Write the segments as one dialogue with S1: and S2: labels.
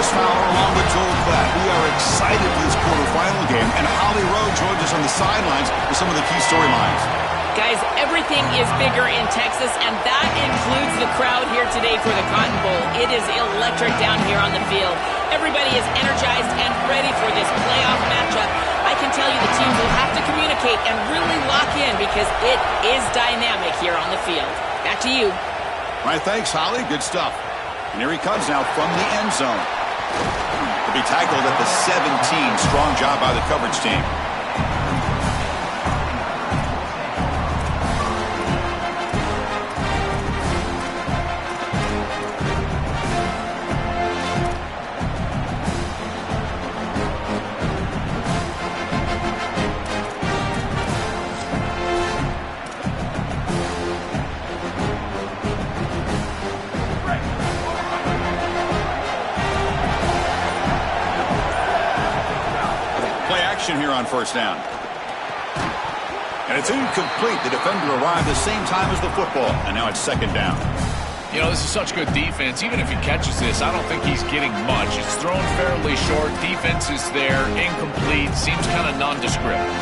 S1: Chris Fowler along with Joel Klatt. We are excited for this quarterfinal game, and Holly Rowe joins us on the sidelines with some of the key storylines.
S2: Guys, everything is bigger in Texas, and that includes the crowd here today for the Cotton Bowl. It is electric down here on the field. Everybody is energized and ready for this playoff matchup. I can tell you the teams will have to communicate and really lock in because it is dynamic here on the field. Back to you.
S1: All right, thanks, Holly. Good stuff. And here he comes now from the end zone. To be tackled at the 17. Strong job by the coverage team. Here on first down. And it's incomplete. The defender arrived the same time as the football, and now it's second down.
S3: You know, this is such good defense. Even if he catches this, I don't think he's getting much. It's thrown fairly short. Defense is there. Incomplete. Seems kind of nondescript.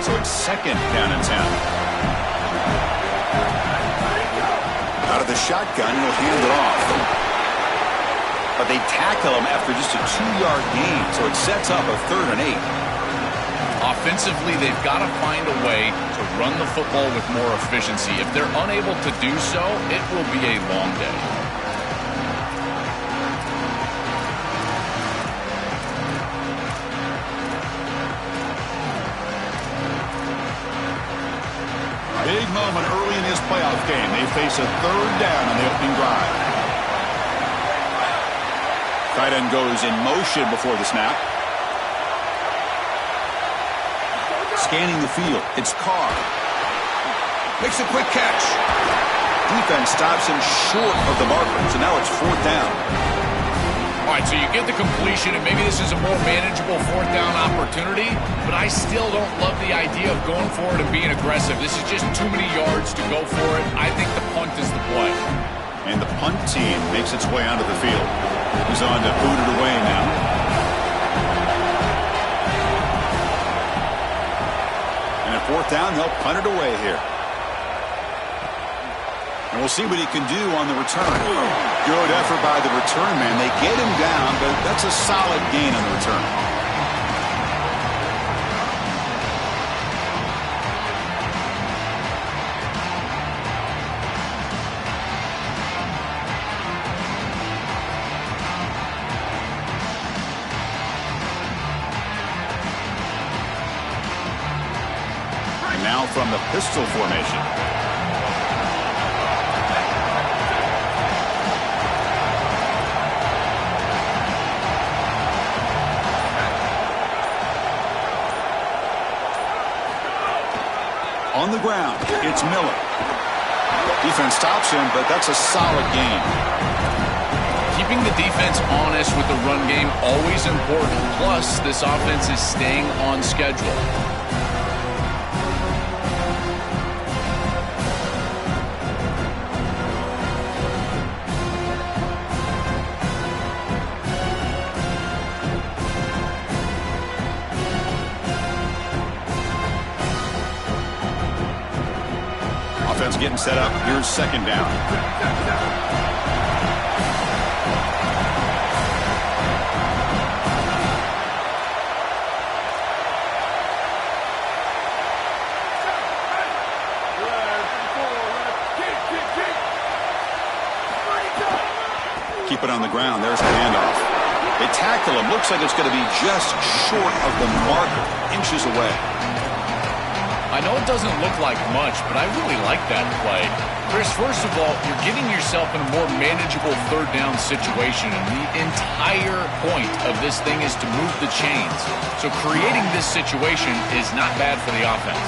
S1: So it's second down and 10. Out of the shotgun, he'll hand it off. But they tackle him after just a 2-yard gain, so it sets up a 3rd and 8.
S3: Offensively, they've got to find a way to run the football with more efficiency. If they're unable to do so, it will be a long day.
S1: Big moment early in this playoff game. They face a 3rd down on the opening drive. Tight end goes in motion before the snap. Scanning the field. It's Carr. Makes a quick catch. Defense stops him short of the marker, so now it's 4th down.
S3: All right, so you get the completion, and maybe this is a more manageable 4th down opportunity, but I still don't love the idea of going for it and being aggressive. This is just too many yards to go for it. I think the punt is the play.
S1: And the punt team makes its way onto the field. He's on to boot it away now. And at 4th down, they'll punt it away here. And we'll see what he can do on the return. Good effort by the return man. They get him down, but that's a solid gain on the return. And now from the pistol formation. On the ground, it's Miller. Defense stops him, but that's a solid gain.
S3: Keeping the defense honest with the run game, always important. Plus, this offense is staying on schedule.
S1: Offense getting set up. Here's second down. Keep it on the ground. There's the handoff. They tackle him. Looks like it's going to be just short of the marker. Inches away.
S3: I know it doesn't look like much, but I really like that play. Chris, first of all, you're getting yourself in a more manageable 3rd down situation, and the entire point of this thing is to move the chains. So creating this situation is not bad for the offense.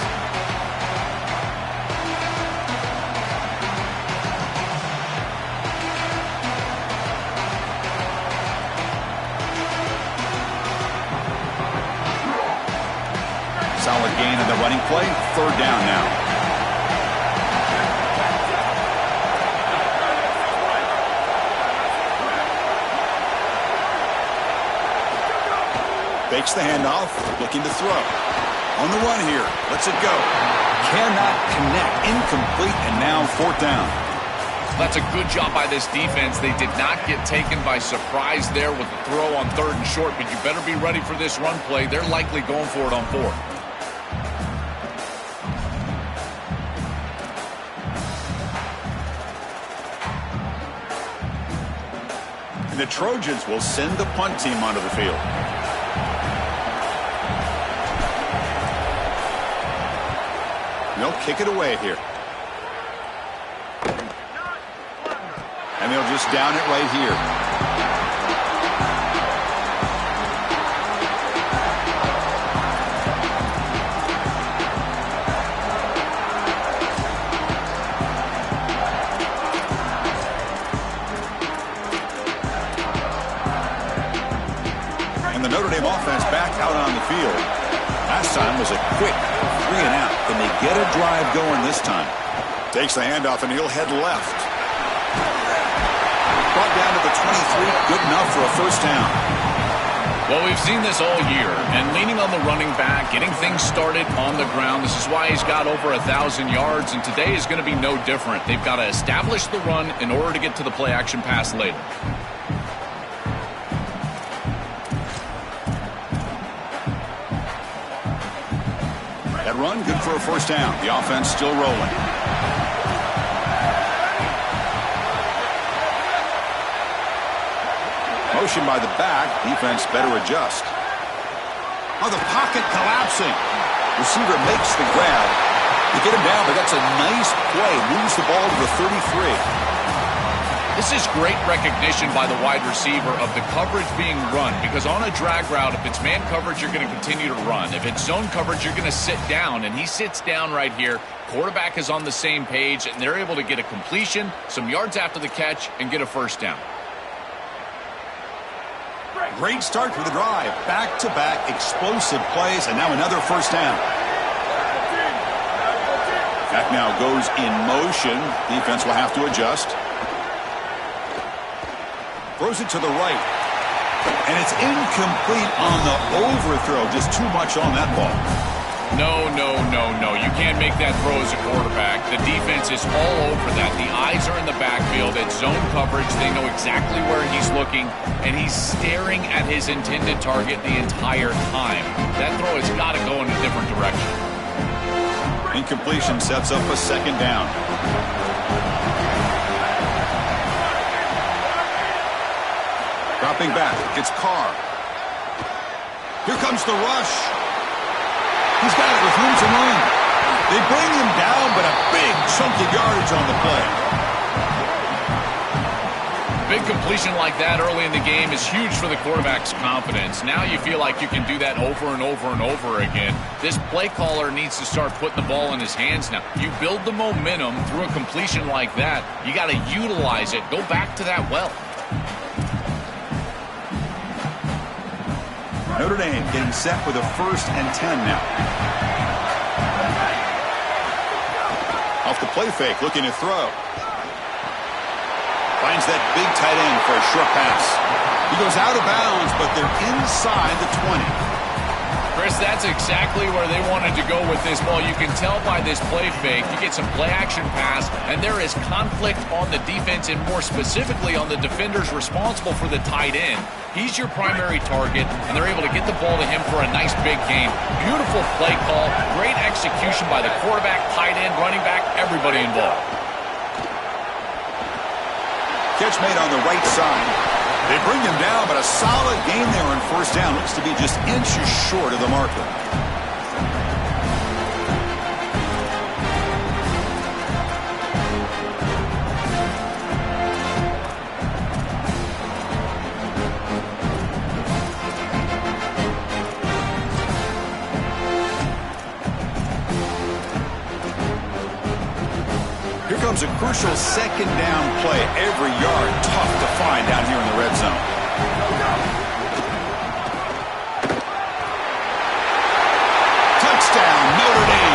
S1: Running play, third down now. Fakes the handoff, looking to throw. On the run here, lets it go. Cannot connect, incomplete, and now fourth down.
S3: That's a good job by this defense. They did not get taken by surprise there with the throw on third and short, but you better be ready for this run play. They're likely going for it on fourth.
S1: And the Trojans will send the punt team onto the field. They'll kick it away here. And they'll just down it right here. And the Notre Dame offense back out on the field. Last time was a quick 3 and out. Can they get a drive going this time? Takes the handoff and he'll head left. Brought down to the 23. Good enough for a first down.
S3: Well, we've seen this all year, and leaning on the running back, getting things started on the ground. This is why he's got over 1,000 yards, and today is going to be no different. They've got to establish the run in order to get to the play-action pass later.
S1: That run, good for a first down. The offense still rolling. Motion by the back. Defense better adjust. Oh, the pocket collapsing. Receiver makes the grab. They get him down, but that's a nice play. Moves the ball to the 33.
S3: This is great recognition by the wide receiver of the coverage being run, because on a drag route, if it's man coverage, you're going to continue to run. If it's zone coverage, you're going to sit down, and he sits down right here. Quarterback is on the same page, and they're able to get a completion, some yards after the catch, and get a first down.
S1: Great start for the drive. Back-to-back explosive plays, and now another first down. Back now goes in motion. Defense will have to adjust. Throws it to the right. And it's incomplete on the overthrow. Just too much on that ball.
S3: No. You can't make that throw as a quarterback. The defense is all over that. The eyes are in the backfield. It's zone coverage. They know exactly where he's looking, and he's staring at his intended target the entire time. That throw has got to go in a different direction.
S1: Incompletion sets up a second down. Dropping back. It's Carr. Here comes the rush. He's got it with room to run. They bring him down, but a big chunk of yardage on the play.
S3: Big completion like that early in the game is huge for the quarterback's confidence. Now you feel like you can do that over and over and over again. This play caller needs to start putting the ball in his hands now. You build the momentum through a completion like that. You got to utilize it. Go back to that well.
S1: Notre Dame getting set with a 1st and 10 now. Off the play fake, looking to throw. Finds that big tight end for a short pass. He goes out of bounds, but they're inside the 20.
S3: Chris, that's exactly where they wanted to go with this ball. You can tell by this play fake. You get some play-action pass, and there is conflict on the defense, and more specifically on the defenders responsible for the tight end. He's your primary target, and they're able to get the ball to him for a nice big gain. Beautiful play call, great execution by the quarterback, tight end, running back, everybody involved.
S1: Catch made on the right side. They bring him down, but a solid gain there on first down. Looks to be just inches short of the marker. Here comes a crucial second down play. Every yard tough to find down here in the red zone. Touchdown, Notre Dame.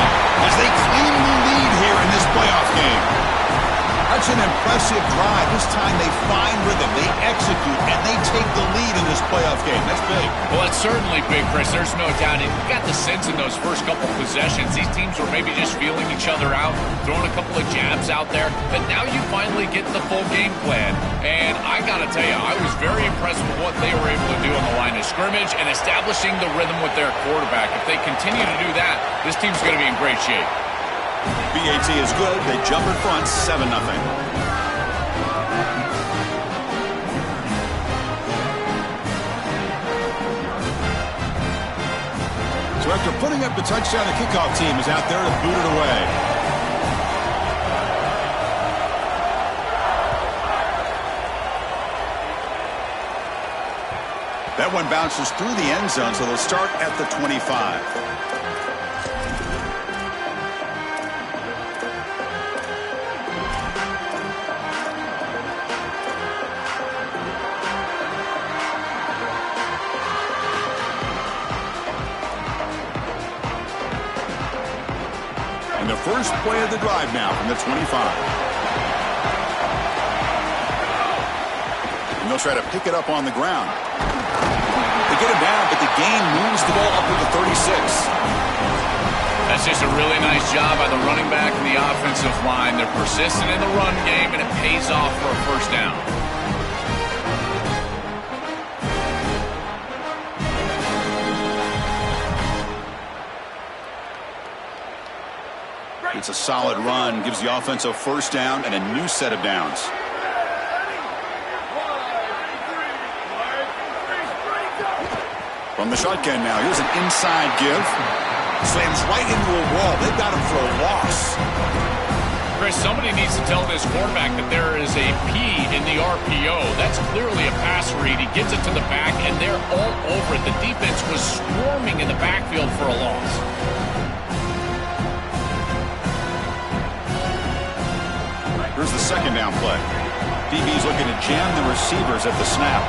S1: That's an impressive drive. This time they find rhythm, they execute, and they take the lead in this playoff game. That's big.
S3: Well, it's certainly big, Chris. There's no doubt. And you got the sense in those first couple possessions, these teams were maybe just feeling each other out, throwing a couple of jabs out there. But now you finally get the full game plan. And I got to tell you, I was very impressed with what they were able to do on the line of scrimmage and establishing the rhythm with their quarterback. If they continue to do that, this team's going to be in great shape.
S1: BAT is good. They jump in front, 7-0. So after putting up the touchdown, the kickoff team is out there to boot it away. That one bounces through the end zone, so they'll start at the 25. And the first play of the drive now from the 25. And they'll try to pick it up on the ground. They get him down, but the gain moves the ball up to the 36.
S3: That's just a really nice job by the running back and the offensive line. They're persistent in the run game, and it pays off for a first down.
S1: It's a solid run, gives the offense a first down and a new set of downs. From the shotgun now, here's an inside give. Slams right into a wall. They've got him for a loss.
S3: Chris, somebody needs to tell this quarterback that there is a P in the RPO. That's clearly a pass read. He gets it to the back, and they're all over it. The defense was swarming in the backfield for a loss.
S1: Here's the second down play. DB's looking to jam the receivers at the snap.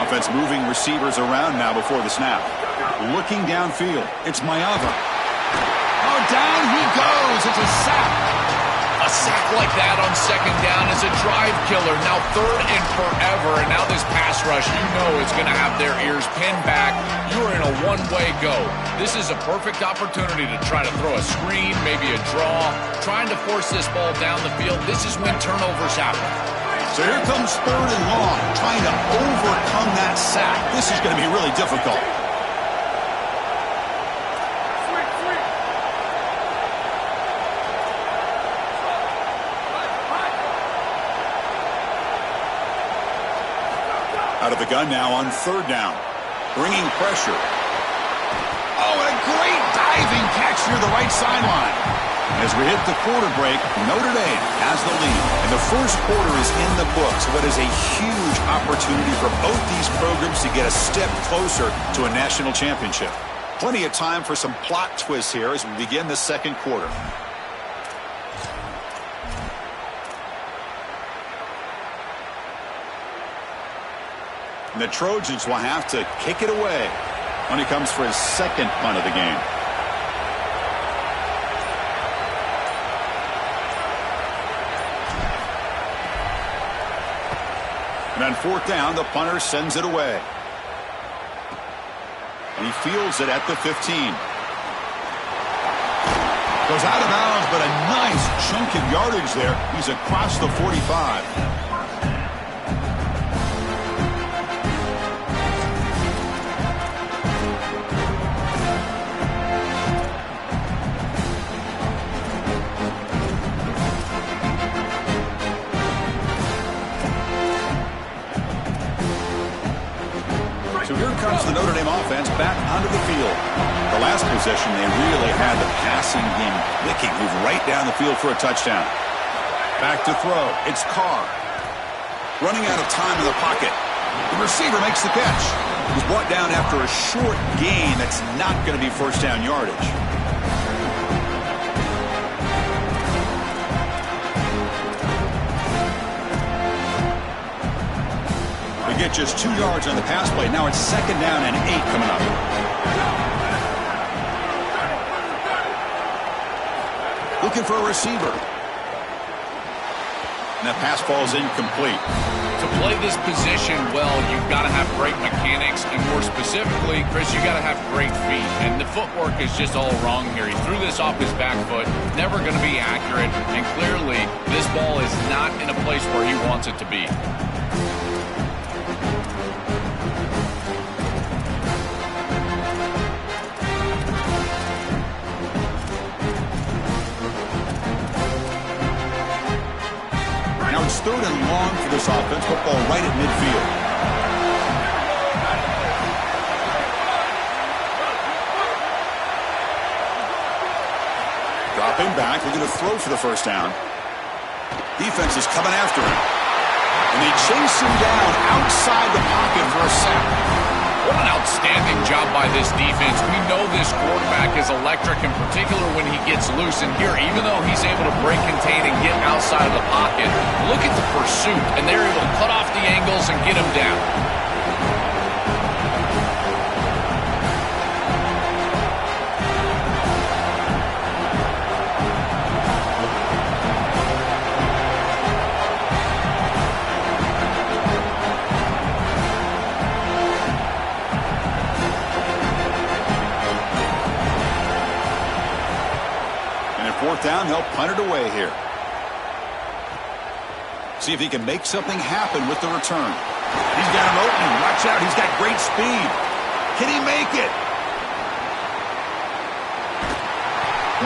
S1: Offense moving receivers around now before the snap. Looking downfield. It's Mayava. Oh, down he goes. It's a sack.
S3: A sack like that on second down is a drive killer. Now third and forever, and now this pass rush, you know it's going to have their ears pinned back. You're in a one-way go. This is a perfect opportunity to try to throw a screen, maybe a draw, trying to force this ball down the field. This is when turnovers happen.
S1: So here comes third and long, trying to overcome that sack. This is going to be really difficult. Out of the gun now on third down. Bringing pressure. Oh, and a great diving catch near the right sideline. As we hit the quarter break, Notre Dame has the lead. And the first quarter is in the books. What is a huge opportunity for both these programs to get a step closer to a national championship. Plenty of time for some plot twists here as we begin the second quarter. And the Trojans will have to kick it away when he comes for his second punt of the game. And on fourth down, the punter sends it away. And he fields it at the 15. Goes out of bounds, but a nice chunk of yardage there. He's across the 45. So here comes the Notre Dame offense back onto the field. The last possession, they really had the passing game clicking, move right down the field for a touchdown. Back to throw. It's Carr. Running out of time in the pocket. The receiver makes the catch. He's brought down after a short gain that's not going to be first down yardage. Get just 2 yards on the pass play. Now it's second down and 8 coming up. Looking for a receiver. And that pass falls incomplete.
S3: To play this position well, you've got to have great mechanics, and more specifically, Chris, you got to have great feet. And the footwork is just all wrong here. He threw this off his back foot, never going to be accurate, and clearly this ball is not in a place where he wants it to be.
S1: It's 3rd and long for this offense. Football right at midfield. Dropping back, looking to throw for the first down. Defense is coming after him. And they chase him down outside the pocket for a sack.
S3: What an outstanding job by this defense. We know this quarterback is electric, in particular when he gets loose. And here, even though he's able to break, contain, and get outside of the pocket, look at the pursuit. And they're able to cut off the angles and get him down.
S1: Fourth down, they'll punt it away here. See if he can make something happen with the return. He's got an opening. Watch out. He's got great speed. Can he make it?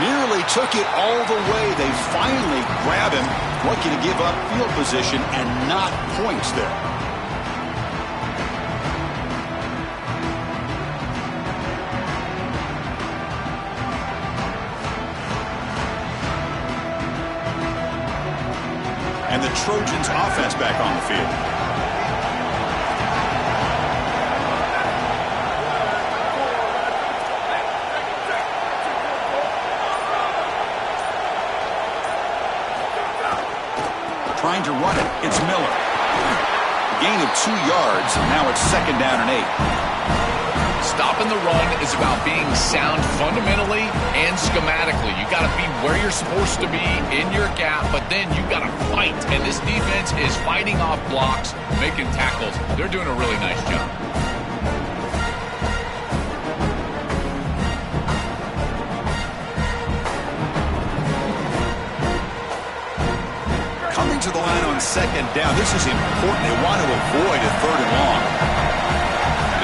S1: Nearly took it all the way. They finally grab him. Lucky to give up field position and not points there. And the Trojans offense back on the field. Trying to run it. It's Miller. Gain of 2 yards. Now it's 2nd down and 8.
S3: Stopping the run is about being sound fundamentally and schematically. You got to be where you're supposed to be in your gap, but then you got to fight. And this defense is fighting off blocks, making tackles. They're doing a really nice job.
S1: Coming to the line on 2nd down. This is important. They want to avoid a 3rd and long.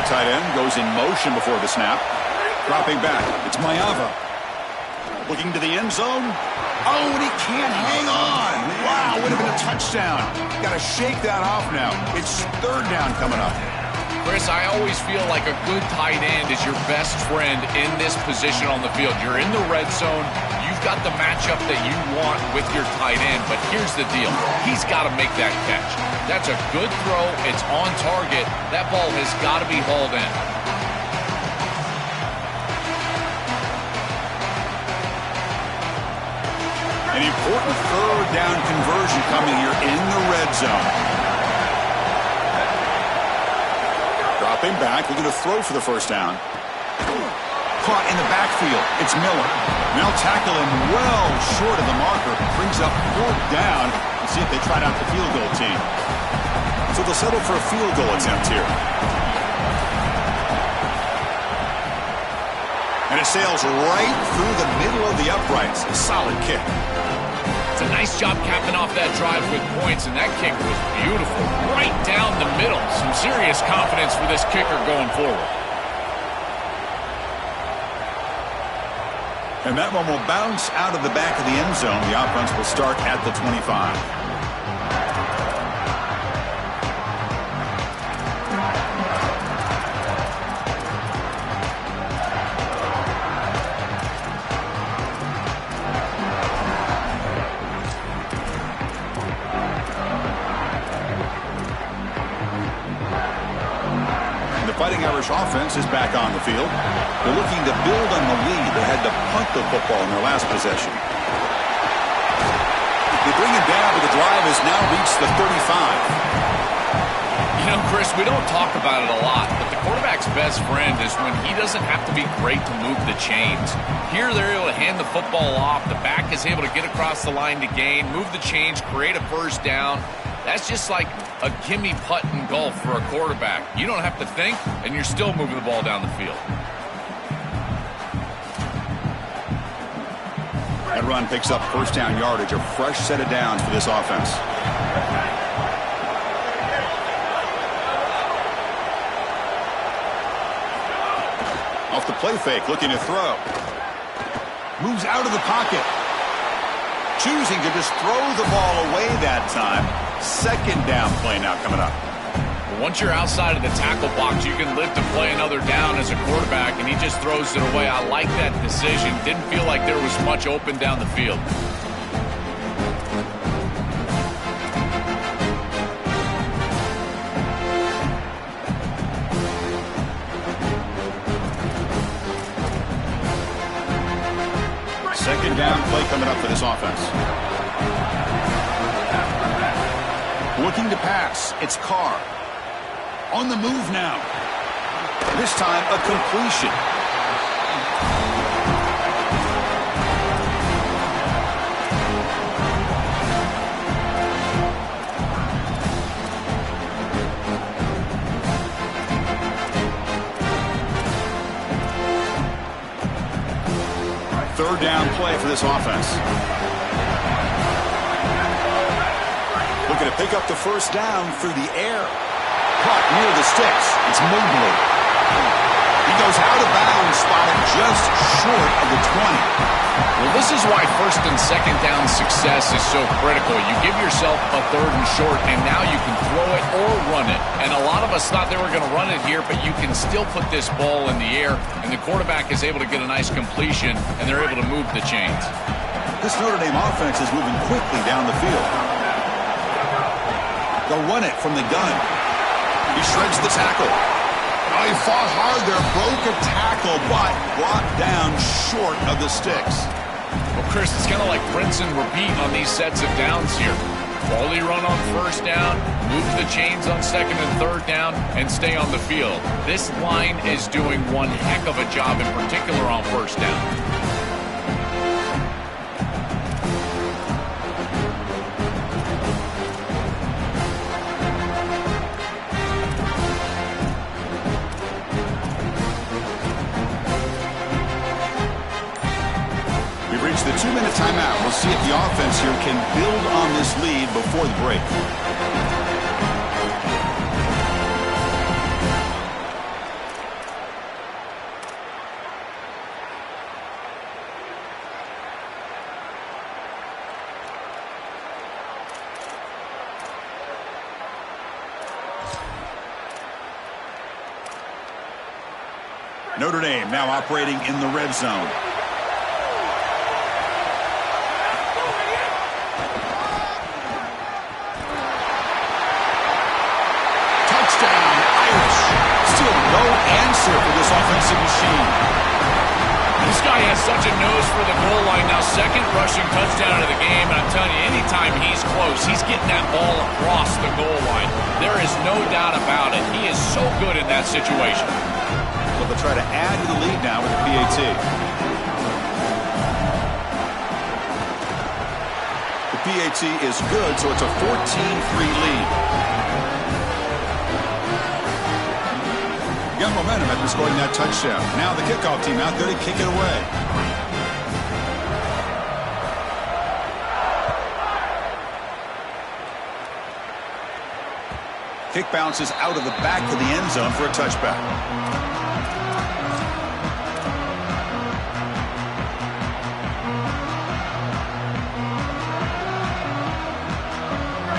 S1: Tight end goes in motion before the snap. Dropping back. It's Mayava. Looking to the end zone. Oh, and he can't hang on. Wow, would have been a touchdown. Got to shake that off now. It's 3rd down coming up.
S3: Chris, I always feel like a good tight end is your best friend in this position on the field. You're in the red zone. You've got the matchup that you want with your tight end, but here's the deal. He's got to make that catch. That's a good throw. It's on target. That ball has got to be hauled in.
S1: An important 3rd down conversion coming here in the red zone. Dropping back, looking to throw for the first down. Caught in the backfield. It's Miller. Now tackle him well short of the marker. Brings up 4th down. Let's see if they tried out the field goal team. So they'll settle for a field goal attempt here. And it sails right through the middle of the uprights. A solid kick.
S3: It's a nice job capping off that drive with points, and that kick was beautiful. Right down the middle. Some serious confidence for this kicker going forward.
S1: And that one will bounce out of the back of the end zone. The offense will start at the 25. Fighting Irish offense is back on the field. They're looking to build on the lead. They had to punt the football in their last possession. They bring it down, but the drive has now reached the 35.
S3: You know, Chris, we don't talk about it a lot, but the quarterback's best friend is when he doesn't have to be great to move the chains. Here, they're able to hand the football off. The back is able to get across the line to gain, move the chains, create a first down. That's just like a gimme putt in golf for a quarterback. You don't have to think, and you're still moving the ball down the field.
S1: That run picks up first down yardage, a fresh set of downs for this offense. Off the play fake, looking to throw. Moves out of the pocket. Choosing to just throw the ball away that time. Second down play now coming up.
S3: Once you're outside of the tackle box, you can live to play another down as a quarterback, and he just throws it away. I like that decision. Didn't feel like there was much open down the field.
S1: Second down play coming up for this offense. Looking to pass. It's Carr. On the move now. This time a completion. Third down play for this offense. Looking to pick up the first down through the air. Caught near the sticks. It's Mobley. He goes out of bounds, spotted just short of the 20.
S3: Well, this is why first and second down success is so critical. You give yourself a third and short, and now you can throw it or run it. And a lot of us thought they were going to run it here, but you can still put this ball in the air, and the quarterback is able to get a nice completion, and they're able to move the chains.
S1: This Notre Dame offense is moving quickly down the field. They'll run it from the gun. He shreds the tackle. Oh, he fought hard there, broke a tackle, but brought down short of the sticks.
S3: Well, Chris, it's kind of like rinse and repeat on these sets of downs here. Quality run on first down, move the chains on second and third down, and stay on the field. This line is doing one heck of a job, in particular on first down.
S1: The 2-minute timeout. We'll see if the offense here can build on this lead before the break. Notre Dame now operating in the red zone. No answer for this offensive machine.
S3: This guy has such a nose for the goal line now. Second rushing touchdown of the game, and I'm telling you, anytime he's close, he's getting that ball across the goal line. There is no doubt about it. He is so good in that situation.
S1: Well, they'll try to add to the lead now with the PAT. The PAT is good, so it's a 14-3 lead. Got momentum after scoring that touchdown. Now the kickoff team out there to kick it away. Kick bounces out of the back of the end zone for a touchback.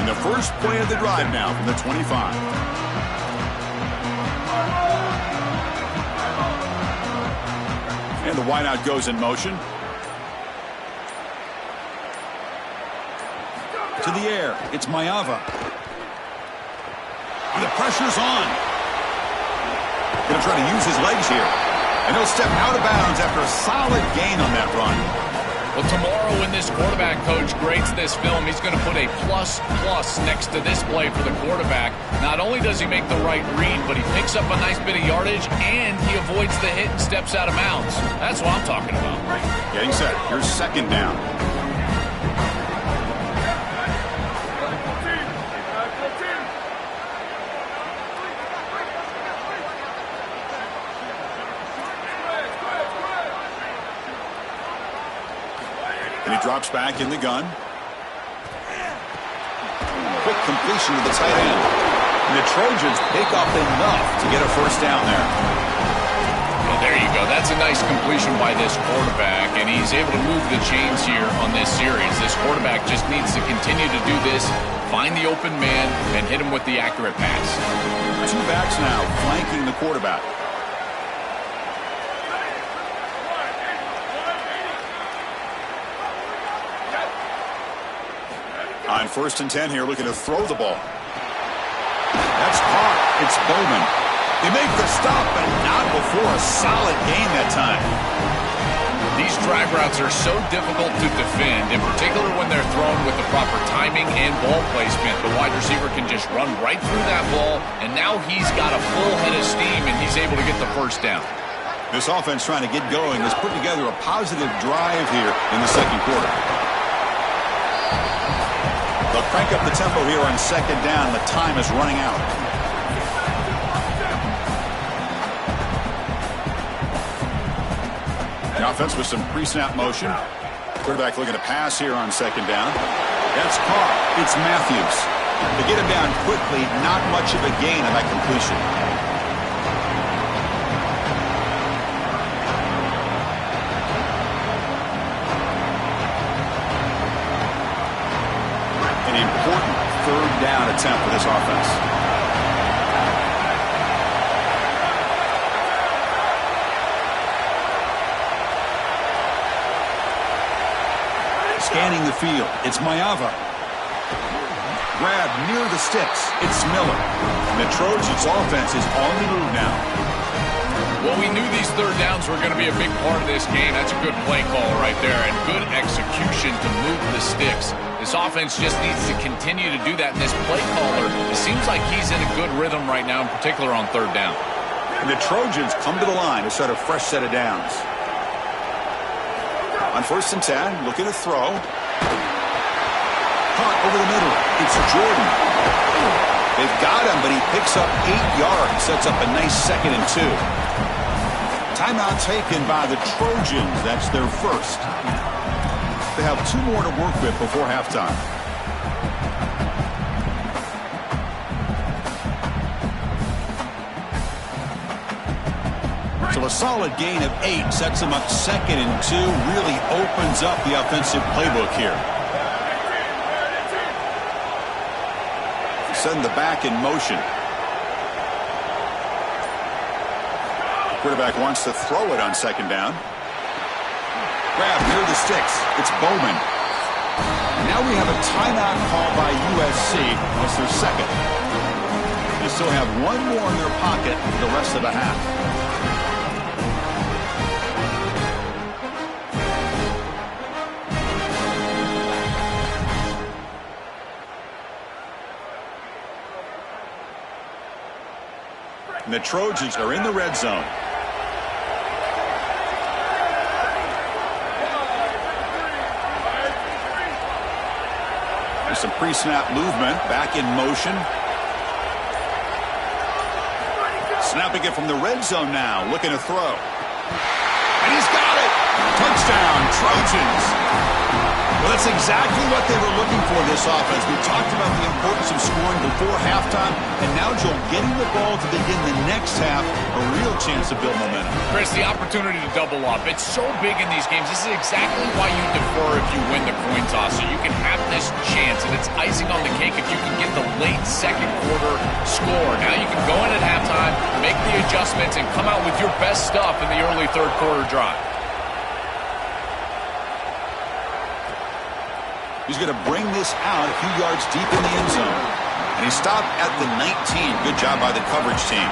S1: And the first play of the drive now from the 25. And the wideout goes in motion. To the air. It's Mayava. And the pressure's on. Going to try to use his legs here. And he'll step out of bounds after a solid gain on that run.
S3: Well, tomorrow when this quarterback coach grades this film, he's going to put a plus next to this play for the quarterback. Not only does he make the right read, but he picks up a nice bit of yardage, and he avoids the hit and steps out of bounds. That's what I'm talking about.
S1: Getting set. Here's second down. And he drops back in the gun. Quick completion to the tight end. And the Trojans pick up enough to get a first down there.
S3: Well, there you go. That's a nice completion by this quarterback, and he's able to move the chains here on this series. This quarterback just needs to continue to do this, find the open man, and hit him with the accurate pass.
S1: Two backs now flanking the quarterback. On 1st and 10 here, looking to throw the ball. That's caught. It's Bowman. They make the stop, but not before a solid gain that time.
S3: These drag routes are so difficult to defend, in particular when they're thrown with the proper timing and ball placement. The wide receiver can just run right through that ball, and now he's got a full head of steam, and he's able to get the first down.
S1: This offense trying to get going has put together a positive drive here in the second quarter. They'll crank up the tempo here on second down. The time is running out. The offense with some pre-snap motion. Quarterback looking to pass here on second down. That's caught. It's Matthews. To get him down quickly, not much of a gain on that completion. An important third down attempt for this offense. Scanning the field. It's Mayava. Grab near the sticks. It's Miller. And the Trojans offense is on the move now.
S3: Well, we knew these third downs were going to be a big part of this game. That's a good play call right there, and good execution to move the sticks. This offense just needs to continue to do that. And this play caller, it seems like he's in a good rhythm right now, in particular on third down.
S1: And the Trojans come to the line to start a fresh set of downs. On 1st and 10, looking to throw. Caught over the middle. It's Jordan. They've got him, but he picks up 8 yards. Sets up a nice 2nd and 2. Timeout taken by the Trojans. That's their first. They have 2 more to work with before halftime. So a solid gain of 8 sets them up 2nd and 2. Really opens up the offensive playbook here. Send the back in motion. Quarterback wants to throw it on 2nd down. Grab near the sticks. It's Bowman. Now we have a timeout call by USC. That's their second. They still have 1 more in their pocket for the rest of the half. And the Trojans are in the red zone. There's some pre-snap movement. Back in motion. Snapping it from the red zone now. Looking to throw. And he's got it. Touchdown, Trojans. Well, that's exactly what they were looking for, this offense. We talked about the importance of scoring before halftime, and now, Joel, getting the ball to begin the next half, a real chance to build momentum.
S3: Chris, the opportunity to double up. It's so big in these games. This is exactly why you defer if you win the coin toss, so you can have this chance, and it's icing on the cake if you can get the late second quarter score. Now you can go in at halftime, make the adjustments, and come out with your best stuff in the early third quarter drive.
S1: He's going to bring this out a few yards deep in the end zone. And he stopped at the 19. Good job by the coverage team.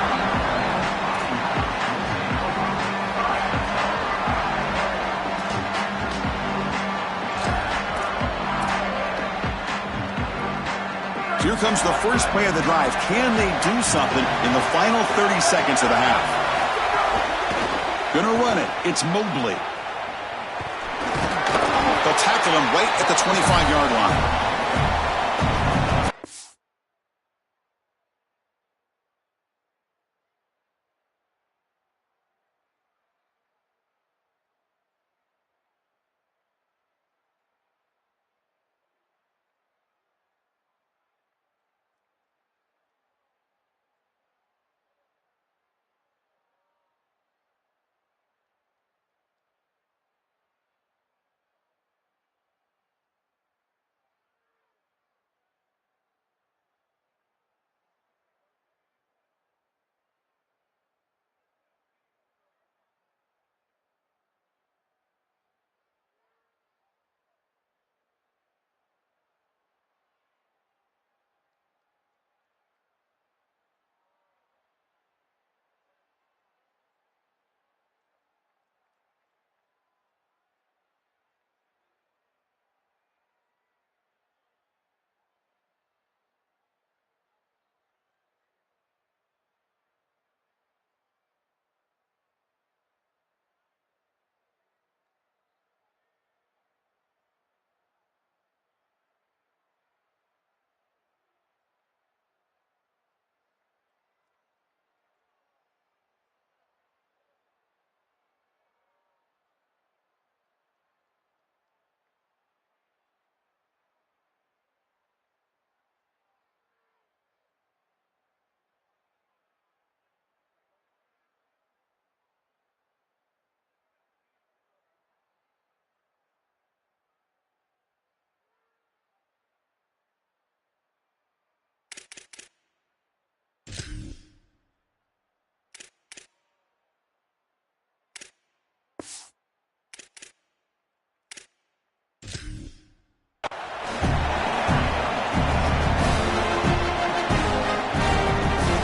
S1: Here comes the first play of the drive. Can they do something in the final 30 seconds of the half? Gonna run it. It's Mobley. They'll tackle him right at the 25-yard line.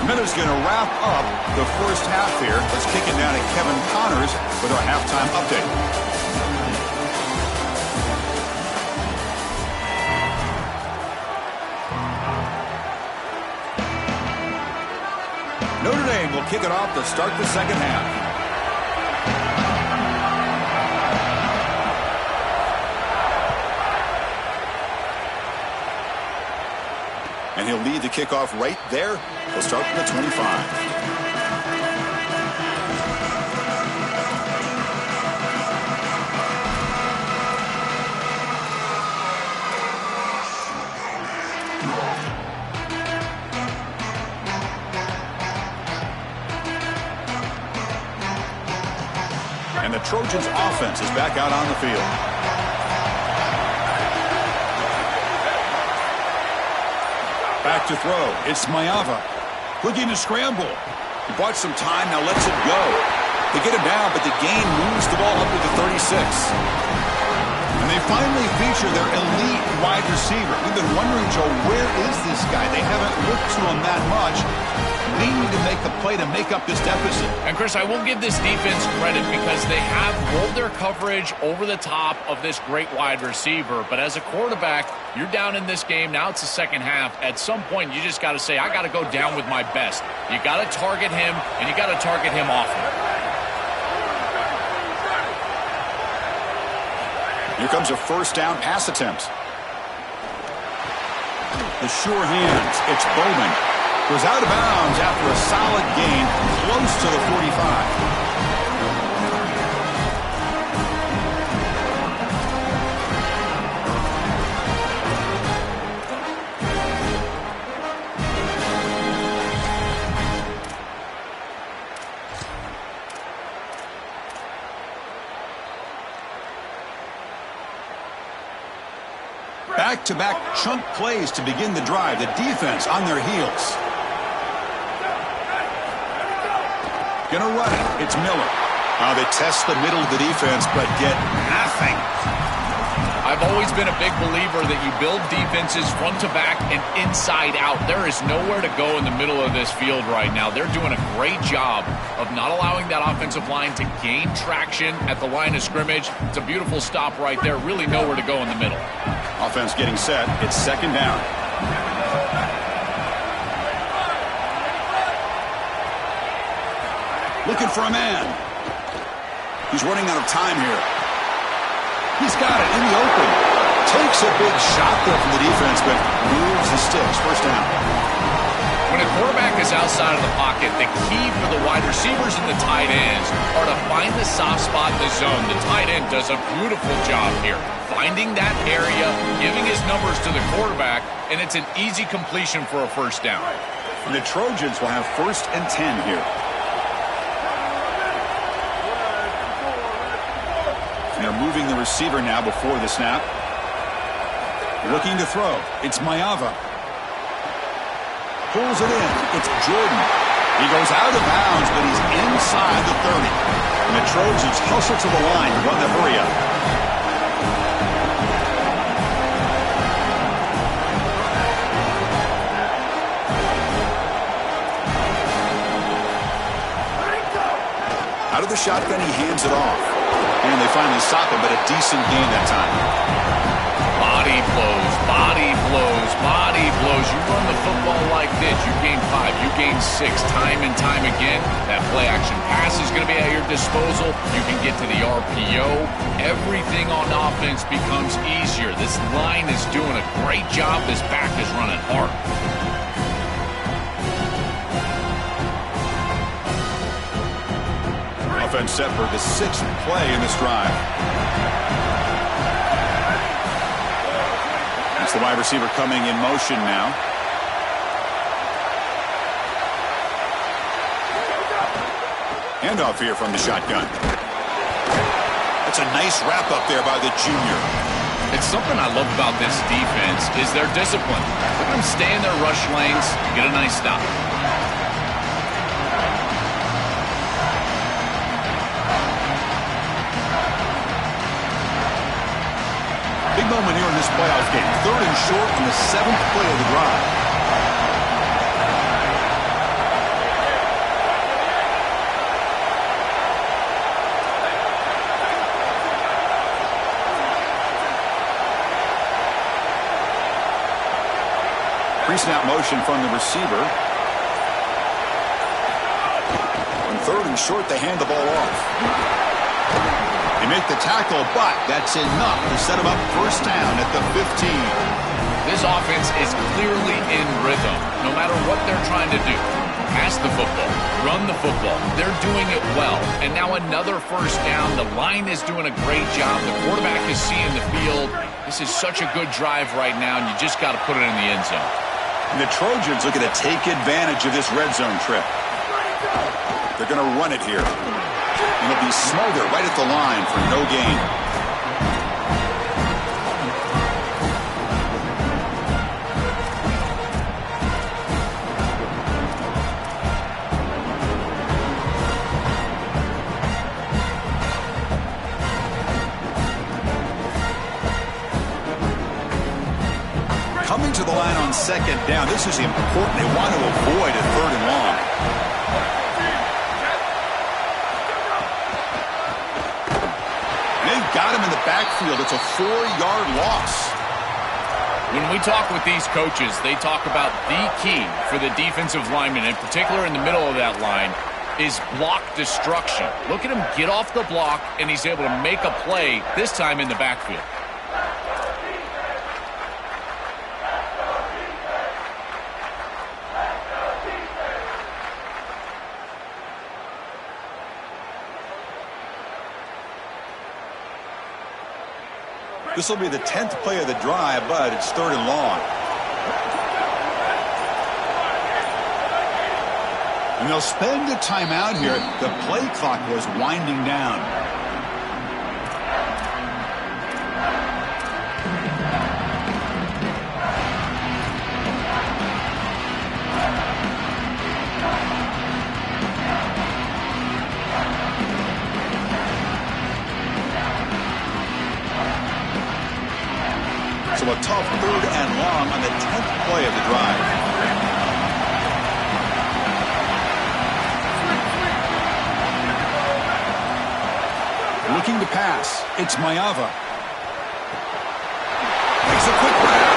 S1: Miller's going to wrap up the first half here. Let's kick it down to Kevin Connors with our halftime update. Notre Dame will kick it off to start the second half. And he'll lead the kickoff right there. He'll start from the 25. And the Trojans offense is back out on the field. Back to throw. It's Mayava. Looking to scramble. He bought some time, now lets it go. They get him down, but the gain moves the ball up to the 36. And they finally feature their elite wide receiver. We've been wondering, Joe, where is this guy? They haven't looked to him that much. They need to make a play to make up this deficit.
S3: And, Chris, I will give this defense credit because they have rolled their coverage over the top of this great wide receiver. But as a quarterback, you're down in this game. Now it's the second half. At some point, you just got to say, I got to go down with my best. You got to target him, and you got to target him often.
S1: Here comes a first down pass attempt. The sure hands. It's Bowman. Goes out of bounds after a solid gain close to the 45. Back-to-back chunk plays to begin the drive. The defense on their heels. Gonna run it. It's Miller. They test the middle of the defense, but get nothing.
S3: I've always been a big believer that you build defenses front to back and inside out. There is nowhere to go in the middle of this field right now. They're doing a great job of not allowing that offensive line to gain traction at the line of scrimmage. It's a beautiful stop right there. Really nowhere to go in the middle.
S1: Offense getting set. It's second down. Looking for a man. He's running out of time here. He's got it in the open. Takes a big shot there from the defense, but moves the sticks. First down.
S3: When a quarterback is outside of the pocket, the key for the wide receivers and the tight ends are to find the soft spot in the zone. The tight end does a beautiful job here, finding that area, giving his numbers to the quarterback, and it's an easy completion for a first down.
S1: And the Trojans will have 1st and 10 here. They're moving the receiver now before the snap. Looking to throw. It's Maeva. Pulls it in. It's Jordan. He goes out of bounds, but he's inside the 30. And the Trojans hustle to the line to run the hurry up. Out of the shotgun, he hands it off. And they finally stop him, but a decent gain that time.
S3: Body blows, body blows, body blows. You run the football like this, you gain 5, you gain 6, time and time again. That play action pass is going to be at your disposal. You can get to the RPO. Everything on offense becomes easier. This line is doing a great job. This back is running hard.
S1: Offense set for the 6th play in this drive. It's the wide receiver coming in motion now. Handoff here from the shotgun. That's a nice wrap up there by the junior.
S3: It's something I love about this defense is their discipline. Let them stay in their rush lanes, get a nice stop.
S1: Big moment here in this playoff game. 3rd and short on the 7th play of the drive. Pre-snap motion from the receiver. On 3rd and short, they hand the ball off. They make the tackle, but that's enough to set him up first down at the 15.
S3: This offense is clearly in rhythm, no matter what they're trying to do. Pass the football, run the football. They're doing it well. And now another first down. The line is doing a great job. The quarterback is seeing the field. This is such a good drive right now, and you just got to put it in the end zone.
S1: And the Trojans looking to take advantage of this red zone trip. They're going to run it here. And it'll be smothered right at the line for no gain. Coming to the line on 2nd down. This is important. They want to avoid a 3rd and long. Got him in the backfield. It's a 4-yard loss.
S3: When we talk with these coaches, they talk about the key for the defensive lineman, in particular in the middle of that line, is block destruction. Look at him get off the block, and he's able to make a play, this time in the backfield.
S1: This will be the 10th play of the drive, but it's 3rd and long. And they'll spend a timeout here. The play clock was winding down. So a tough 3rd and long on the 10th play of the drive. Looking to pass. It's Maeva. Makes a quick grab.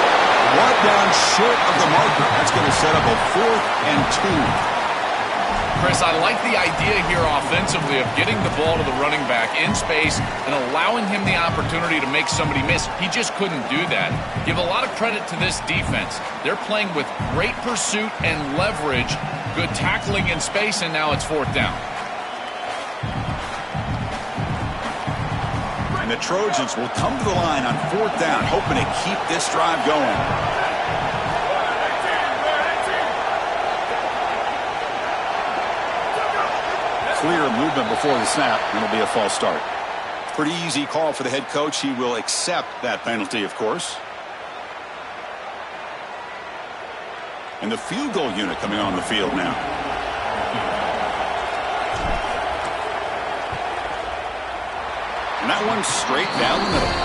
S1: Brought down short of the marker. That's going to set up a 4th and 2.
S3: Chris, I like the idea here offensively of getting the ball to the running back in space and allowing him the opportunity to make somebody miss. He just couldn't do that. Give a lot of credit to this defense. They're playing with great pursuit and leverage, good tackling in space, and now it's 4th down.
S1: And the Trojans will come to the line on 4th down, hoping to keep this drive going. Clear movement before the snap, and it'll be a false start. Pretty easy call for the head coach. He will accept that penalty, of course. And the field goal unit coming on the field now. And that one's straight down the middle.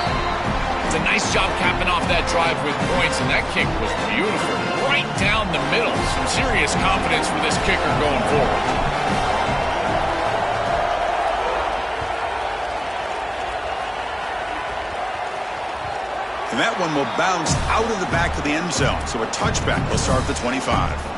S3: It's a nice job capping off that drive with points, and that kick was beautiful. Right down the middle. Some serious confidence for this kicker going forward.
S1: And that one will bounce out of the back of the end zone. So a touchback will start the 25.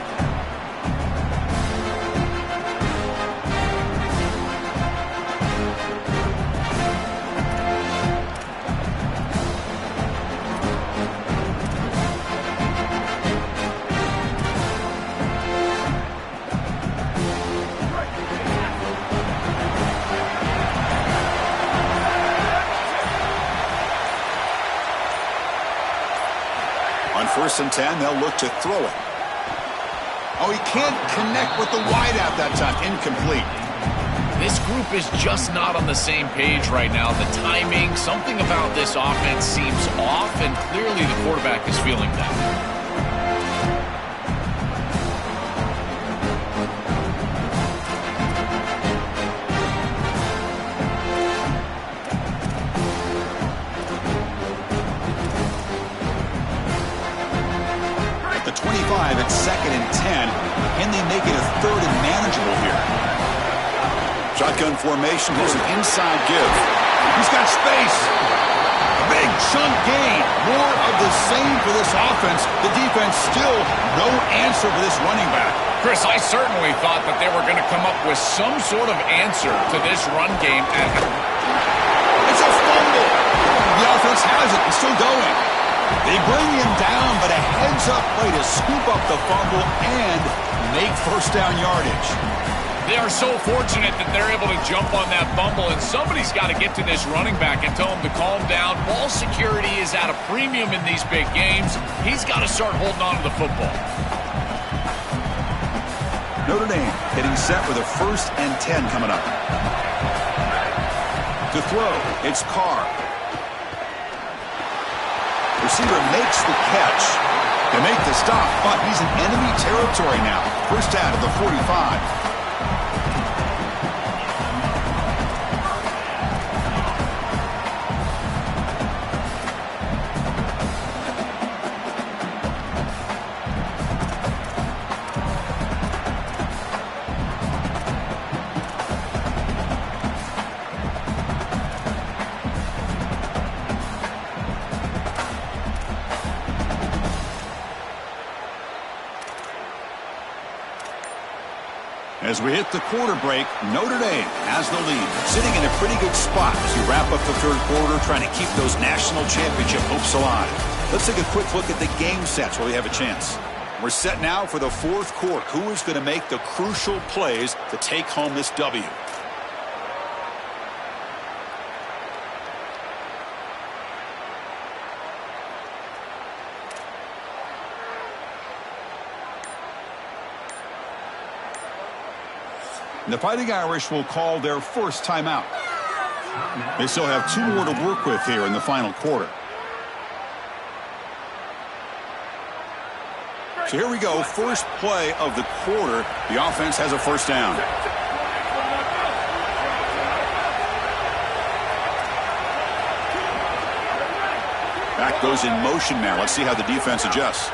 S1: On 1st and 10, they'll look to throw it. Oh, he can't connect with the wideout that time. Incomplete.
S3: This group is just not on the same page right now. The timing, something about this offense seems off, and clearly the quarterback is feeling that.
S1: The 25 at 2nd and 10. Can they make it a 3rd and manageable here? Shotgun formation. Here's an inside give. He's got space. A big chunk gain. More of the same for this offense. The defense still no answer for this running back.
S3: Chris, I certainly thought that they were going to come up with some sort of answer to this run game.
S1: It's a fumble. The offense has it. It's still going. They bring him down, but a heads-up play to scoop up the fumble and make 1st down yardage.
S3: They are so fortunate that they're able to jump on that fumble, and somebody's got to get to this running back and tell him to calm down. Ball security is at a premium in these big games. He's got to start holding on to the football.
S1: Notre Dame getting set with a 1st and 10 coming up. To throw, it's Carr. Receiver makes the catch. They make the stop, but he's in enemy territory now. 1st down at the 45. As we hit the quarter break, Notre Dame has the lead, sitting in a pretty good spot as we wrap up the 3rd quarter, trying to keep those national championship hopes alive. Let's take a quick look at the game sets while we have a chance. We're set now for the 4th quarter. Who is going to make the crucial plays to take home this W? The Fighting Irish will call their 1st timeout. They still have 2 more to work with here in the final quarter. So here we go, first play of the quarter. The offense has a 1st down. Back goes in motion now. Let's see how the defense adjusts.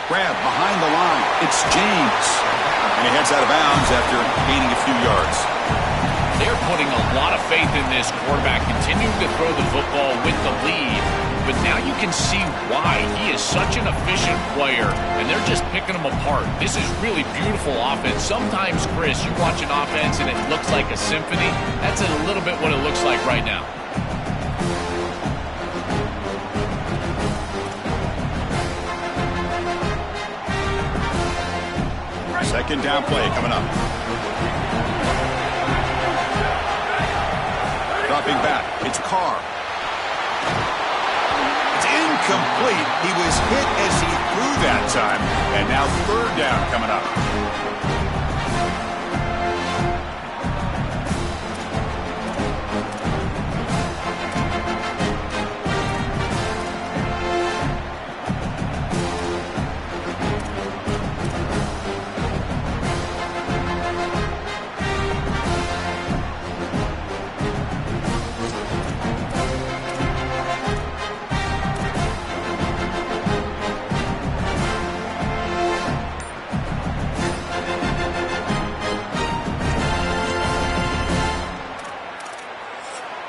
S1: Grab behind the line. It's James. And he heads out of bounds after gaining a few yards.
S3: They're putting a lot of faith in this quarterback, continuing to throw the football with the lead. but now you can see why. He is such an efficient player, and they're just picking him apart. This is really beautiful offense. Sometimes, Chris, you watch an offense and it looks like a symphony. That's a little bit what it looks like right now.
S1: Second down play coming up. Dropping back, it's Carr. It's incomplete. He was hit as he threw that time. And now third down coming up.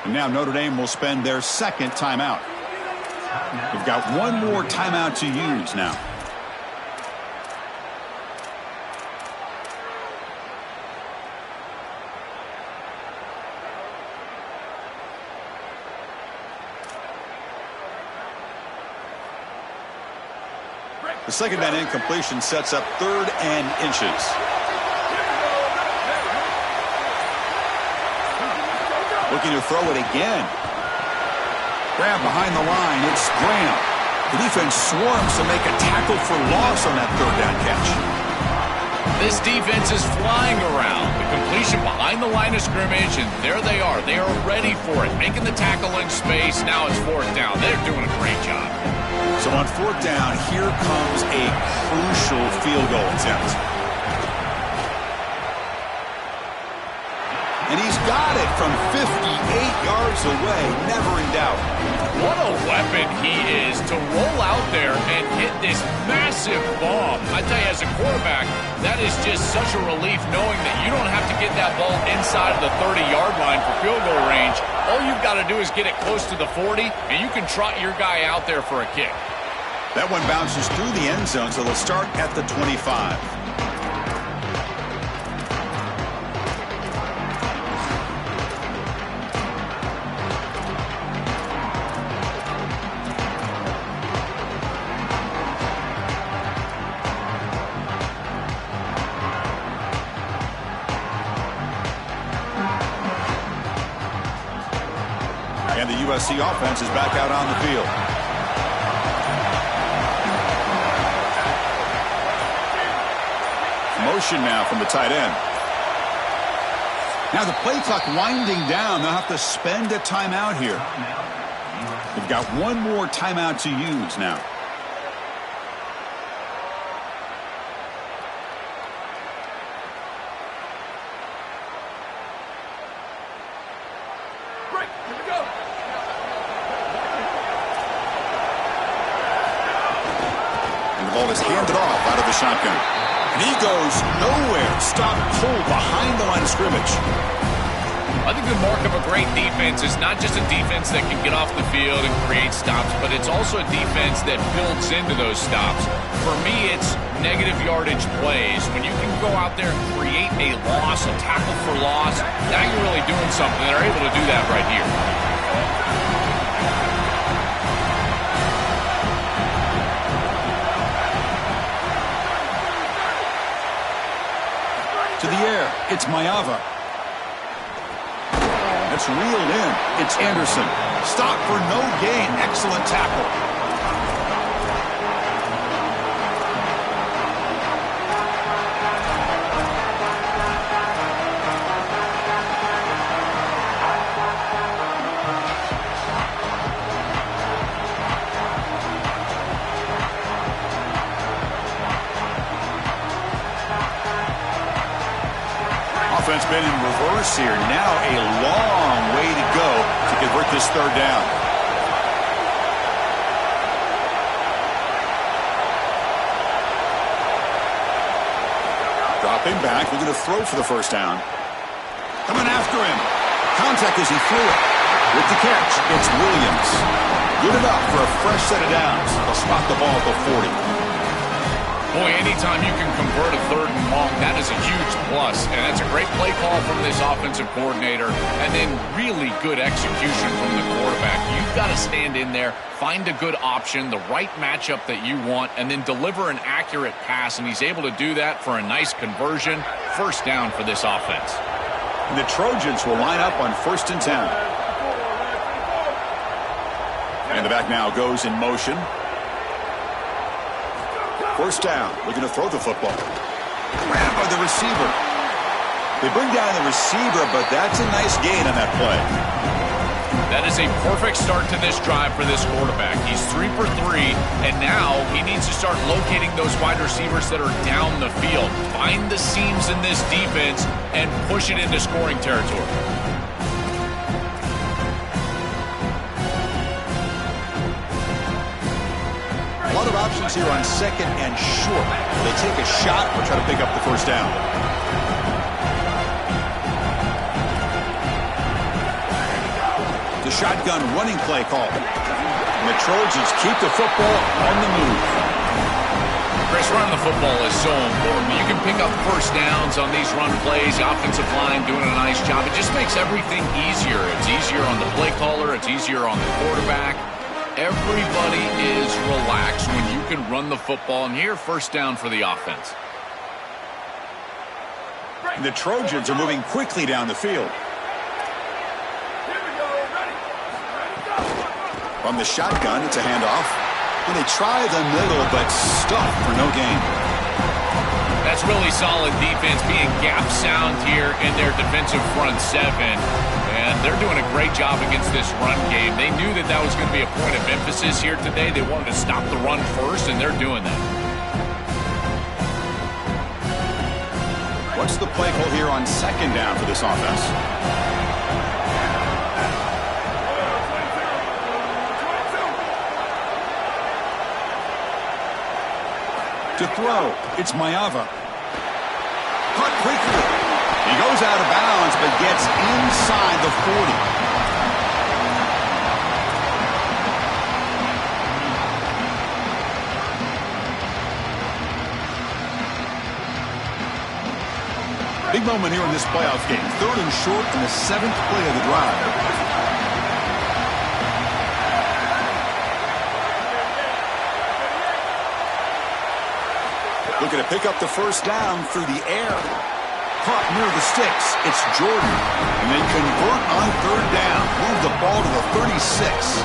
S1: Now Notre Dame will spend their second timeout. We've got one more timeout to use now. The second down incompletion sets up 3rd and inches. Looking to throw it again. Grab behind the line. It's Graham. The defense swarms to make a tackle for loss on that 3rd down catch.
S3: This defense is flying around. The completion behind the line of scrimmage, and there they are. They are ready for it. Making the tackle in space. Now it's 4th down. They're doing a great job.
S1: So on 4th down, here comes a crucial field goal attempt. And he's got it from 58 yards away, never in doubt.
S3: What a weapon he is to roll out there and hit this massive bomb. I tell you, as a quarterback, that is just such a relief knowing that you don't have to get that ball inside of the 30-yard line for field goal range. All you've got to do is get it close to the 40, and you can trot your guy out there for a kick.
S1: That one bounces through the end zone, so they'll start at the 25. And the USC offense is back out on the field. Motion now from the tight end. Now the play clock winding down. They'll have to spend a timeout here. They've got one more timeout to use now. Ball is handed off out of the shotgun. And he goes nowhere. Stop cold behind the line of scrimmage.
S3: I think the mark of a great defense is not just a defense that can get off the field and create stops, but it's also a defense that builds into those stops. For me, it's negative yardage plays. When you can go out there and create a loss, a tackle for loss, now you're really doing something. They're able to do that right here.
S1: To the air, it's Mayava. That's reeled in. It's Anderson. Stop for no gain. Excellent tackle. Offense been in reverse here. Now a long way to go to convert this 3rd down. Dropping back, looking to throw for the 1st down. Coming after him. Contact as he threw it. With the catch, it's Williams. Good enough for a fresh set of downs. They'll spot the ball at the 40.
S3: Boy, anytime you can convert a 3rd and long, that is a huge plus. And that's a great play call from this offensive coordinator. And then really good execution from the quarterback. You've got to stand in there, find a good option, the right matchup that you want, and then deliver an accurate pass. And he's able to do that for a nice conversion. First down for this offense.
S1: And the Trojans will line up on 1st and 10. And the back now goes in motion. 1st down, looking to throw the football. Grabbed by the receiver. They bring down the receiver, but that's a nice gain on that play.
S3: That is a perfect start to this drive for this quarterback. He's 3 for 3, and now he needs to start locating those wide receivers that are down the field. Find the seams in this defense and push it into scoring territory.
S1: A lot of options here on 2nd and short. They take a shot or try to pick up the 1st down. The shotgun running play call. And the Trojans keep the football on the move.
S3: Chris, running the football is so important. You can pick up 1st downs on these run plays. The offensive line doing a nice job. It just makes everything easier. It's easier on the play caller. It's easier on the quarterback. Everybody is relaxed when you can run the football. And here, 1st down for the offense.
S1: And the Trojans are moving quickly down the field. From the shotgun, it's a handoff. And they try the middle, but stuffed for no gain.
S3: That's really solid defense, being gap sound here in their defensive front 7. And they're doing a great job against this run game. They knew that that was going to be a point of emphasis here today. They wanted to stop the run first, and they're doing that.
S1: What's the play call here on 2nd down for this offense? To throw, it's Mayava. Caught quickly. He goes out of bounds, but gets inside the 40. Big moment here in this playoff game. 3rd and short in the 7th play of the drive. Looking to pick up the 1st down through the air. Caught near the sticks. It's Jordan. And they convert on 3rd down. Move the ball to the 36.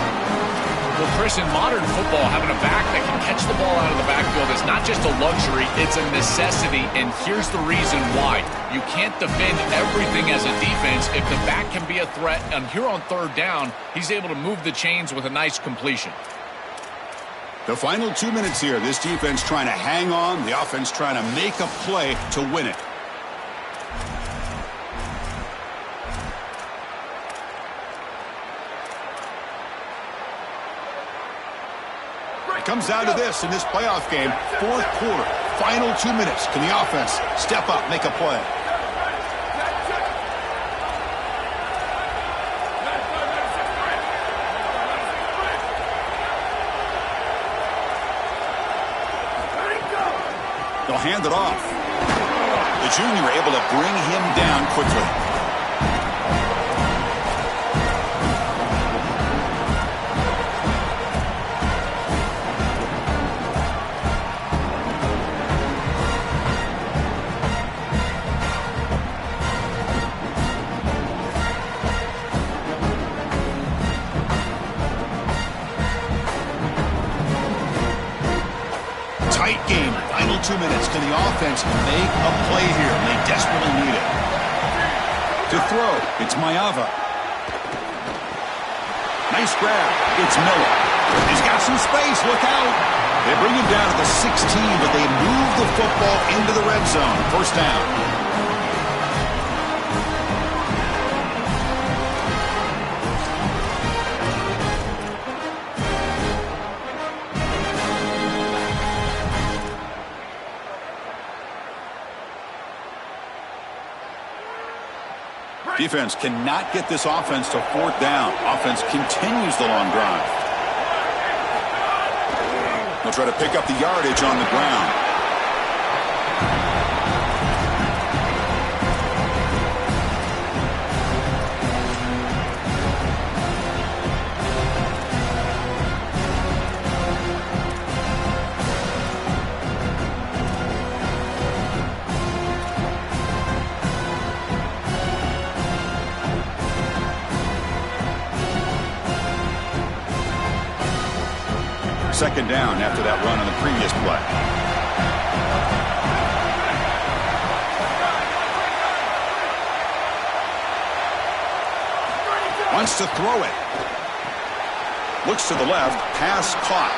S3: Well, Chris, in modern football, having a back that can catch the ball out of the backfield is not just a luxury, it's a necessity. And here's the reason why. You can't defend everything as a defense if the back can be a threat. And here on 3rd down, he's able to move the chains with a nice completion.
S1: The final 2 minutes here. This defense trying to hang on. The offense trying to make a play to win it. It comes down to this in this playoff game. 4th quarter. Final 2 minutes. Can the offense step up, make a play? They'll hand it off. The junior able to bring him down quickly. Tight game. Final 2 minutes. Can the offense make a play here? They desperately need it. To throw, it's Mayava. Nice grab. It's Miller. He's got some space. Look out. They bring him down to the 16, but they move the football into the red zone. 1st down. Defense cannot get this offense to 4th down. Offense continues the long drive. He'll try to pick up the yardage on the ground. Second down after that run on the previous play. Wants to throw it. Looks to the left. Pass caught.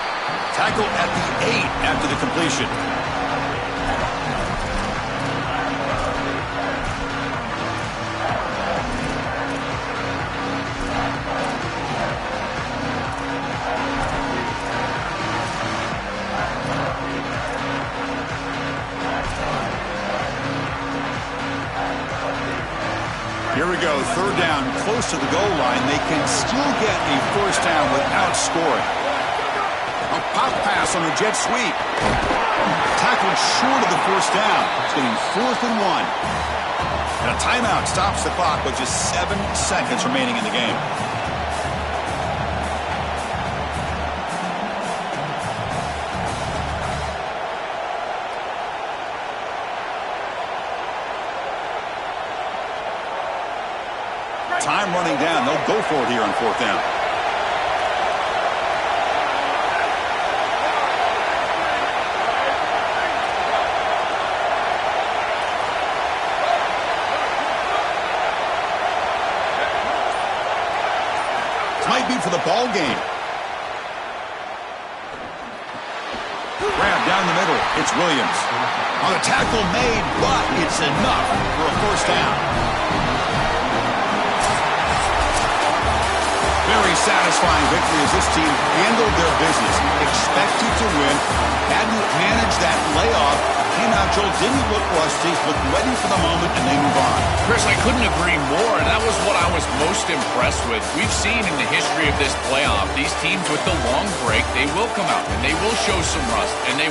S1: Tackle at the 8 after the completion. Here we go, third down, close to the goal line. They can still get a first down without scoring. A pop pass on a jet sweep. Tackled short of the first down. It's getting 4th and 1. And a timeout stops the clock with just 7 seconds remaining in the game. Time running down. They'll go for it here on 4th down. This might be for the ball game. Grab down the middle. It's Williams. On a tackle made, but it's enough for a first down. Very satisfying victory as this team handled their business. Expected to win. Hadn't managed that layoff. Came out, Joel, didn't look rusty. Looked ready for the moment, and they move on.
S3: Chris, I couldn't agree more, and that was what I was most impressed with. We've seen in the history of this playoff, these teams with the long break, they will come out, and they will show some rust, and they